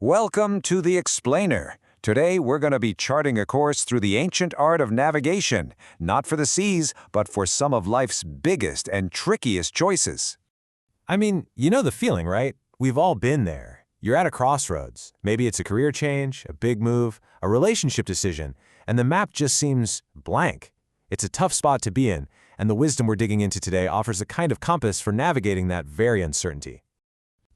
Welcome to The Explainer. Today we're going to be charting a course through the ancient art of navigation, not for the seas, but for some of life's biggest and trickiest choices. I mean, you know the feeling, right? We've all been there. You're at a crossroads. Maybe it's a career change, a big move, a relationship decision, and the map just seems blank. It's a tough spot to be in, and the wisdom we're digging into today offers a kind of compass for navigating that very uncertainty.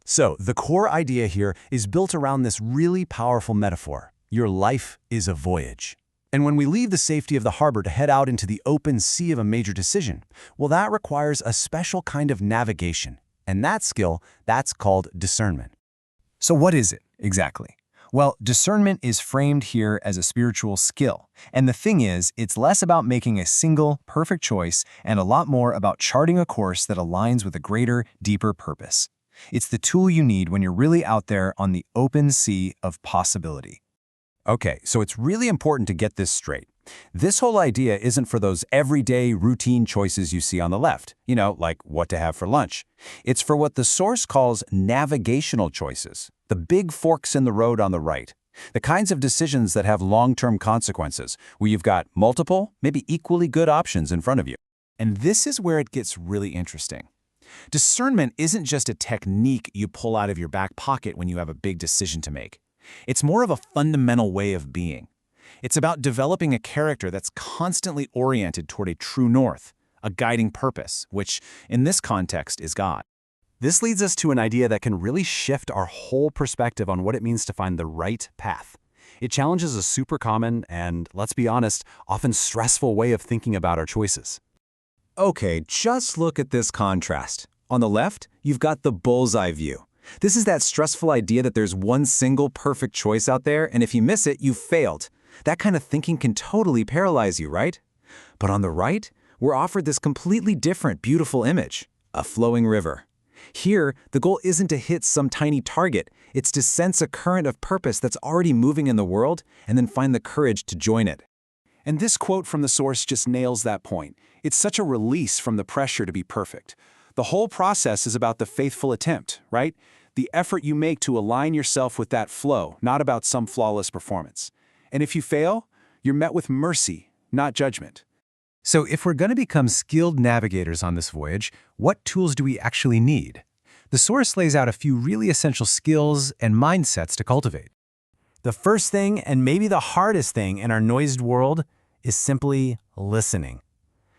So, the core idea here is built around this really powerful metaphor. Your life is a voyage. And when we leave the safety of the harbor to head out into the open sea of a major decision, well, that requires a special kind of navigation. And that skill, that's called discernment. So what is it exactly? Well, discernment is framed here as a spiritual skill. And the thing is, it's less about making a single, perfect choice and a lot more about charting a course that aligns with a greater, deeper purpose. It's the tool you need when you're really out there on the open sea of possibility. Okay, so it's really important to get this straight. This whole idea isn't for those everyday routine choices you see on the left, like what to have for lunch. It's for what the source calls navigational choices, the big forks in the road on the right, the kinds of decisions that have long-term consequences, where you've got multiple, maybe equally good options in front of you. And this is where it gets really interesting. Discernment isn't just a technique you pull out of your back pocket when you have a big decision to make. It's more of a fundamental way of being. It's about developing a character that's constantly oriented toward a true north, a guiding purpose, which, in this context, is God. This leads us to an idea that can really shift our whole perspective on what it means to find the right path. It challenges a super common and, let's be honest, often stressful way of thinking about our choices. Okay, just look at this contrast. On the left, you've got the bullseye view. This is that stressful idea that there's one single perfect choice out there, and if you miss it, you've failed. That kind of thinking can totally paralyze you, right? But on the right, we're offered this completely different, beautiful image, a flowing river. Here, the goal isn't to hit some tiny target. It's to sense a current of purpose that's already moving in the world and then find the courage to join it. And this quote from the source just nails that point. It's such a release from the pressure to be perfect. The whole process is about the faithful attempt, right? The effort you make to align yourself with that flow, not about some flawless performance. And if you fail, you're met with mercy, not judgment. So if we're going to become skilled navigators on this voyage, what tools do we actually need? The source lays out a few really essential skills and mindsets to cultivate. The first thing, and maybe the hardest thing in our noised world, is simply listening.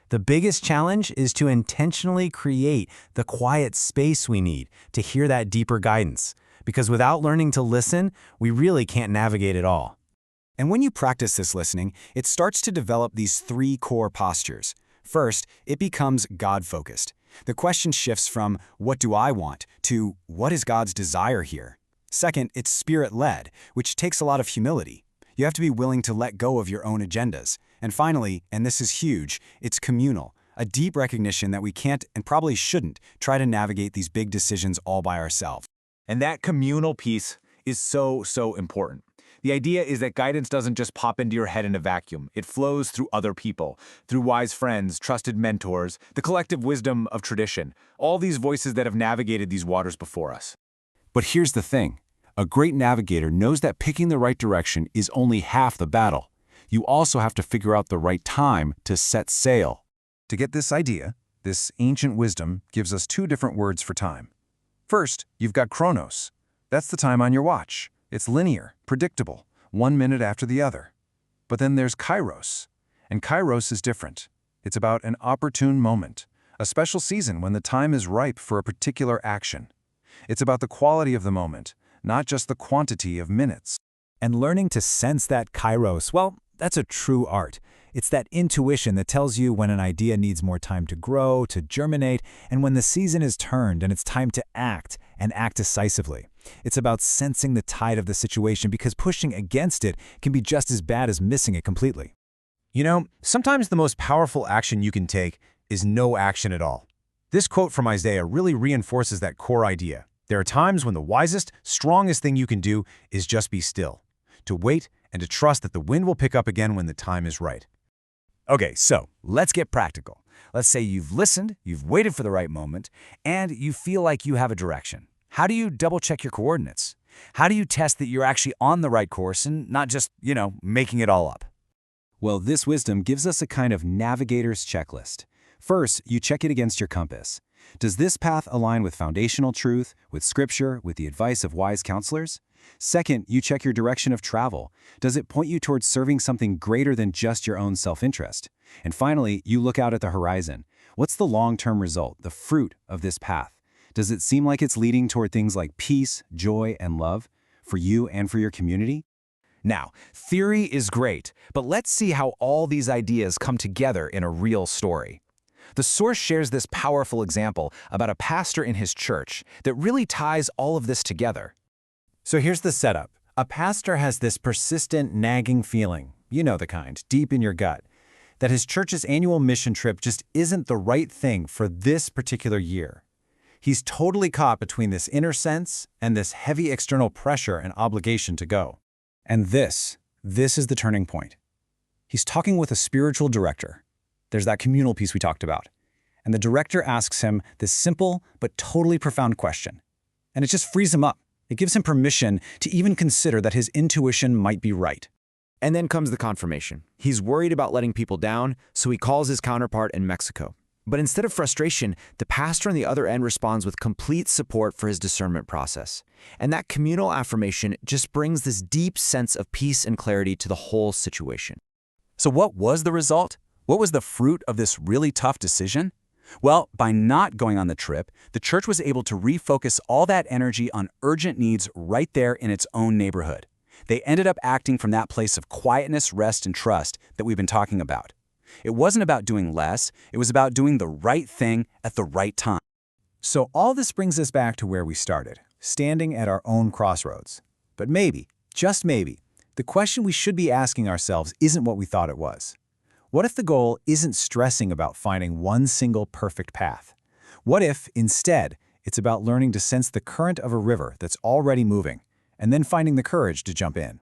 The biggest challenge is to intentionally create the quiet space we need to hear that deeper guidance, because without learning to listen, we really can't navigate at all. And when you practice this listening, it starts to develop these three core postures. First, it becomes God-focused. The question shifts from, what do I want, to what is God's desire here? Second, it's spirit-led, which takes a lot of humility. You have to be willing to let go of your own agendas. And finally, and this is huge, it's communal, a deep recognition that we can't and probably shouldn't try to navigate these big decisions all by ourselves. And that communal piece is so important. The idea is that guidance doesn't just pop into your head in a vacuum. It flows through other people, through wise friends, trusted mentors, the collective wisdom of tradition, all these voices that have navigated these waters before us. But here's the thing. A great navigator knows that picking the right direction is only half the battle. You also have to figure out the right time to set sail. To get this idea, this ancient wisdom gives us two different words for time. First, you've got chronos. That's the time on your watch. It's linear, predictable, 1 minute after the other. But then there's kairos. And kairos is different. It's about an opportune moment, a special season when the time is ripe for a particular action. It's about the quality of the moment, not just the quantity of minutes. And learning to sense that kairos, well, that's a true art. It's that intuition that tells you when an idea needs more time to grow, to germinate, and when the season is turned and it's time to act, and act decisively. It's about sensing the tide of the situation because pushing against it can be just as bad as missing it completely. Sometimes the most powerful action you can take is no action at all. This quote from Isaiah really reinforces that core idea. There are times when the wisest, strongest thing you can do is just be still, to wait and to trust that the wind will pick up again when the time is right. Okay, so let's get practical. Let's say you've listened, you've waited for the right moment, and you feel like you have a direction. How do you double-check your coordinates? How do you test that you're actually on the right course and not just, making it all up? Well, this wisdom gives us a kind of navigator's checklist. First, you check it against your compass. Does this path align with foundational truth, with scripture, with the advice of wise counselors? Second, you check your direction of travel. Does it point you towards serving something greater than just your own self-interest? And finally, you look out at the horizon. What's the long-term result, the fruit of this path? Does it seem like it's leading toward things like peace, joy, and love for you and for your community? Now, theory is great, but let's see how all these ideas come together in a real story. The source shares this powerful example about a pastor in his church that really ties all of this together. So here's the setup. A pastor has this persistent, nagging feeling, you know the kind, deep in your gut, that his church's annual mission trip just isn't the right thing for this particular year. He's totally caught between this inner sense and this heavy external pressure and obligation to go. And this is the turning point. He's talking with a spiritual director. There's that communal piece we talked about. And the director asks him this simple but totally profound question. And it just frees him up. It gives him permission to even consider that his intuition might be right. And then comes the confirmation. He's worried about letting people down, so he calls his counterpart in Mexico. But instead of frustration, the pastor on the other end responds with complete support for his discernment process. And that communal affirmation just brings this deep sense of peace and clarity to the whole situation. So what was the result? What was the fruit of this really tough decision? Well, by not going on the trip, the church was able to refocus all that energy on urgent needs right there in its own neighborhood. They ended up acting from that place of quietness, rest, and trust that we've been talking about. It wasn't about doing less, it was about doing the right thing at the right time. So all this brings us back to where we started, standing at our own crossroads. But maybe, just maybe, the question we should be asking ourselves isn't what we thought it was. What if the goal isn't stressing about finding one single perfect path? What if, instead, it's about learning to sense the current of a river that's already moving, and then finding the courage to jump in?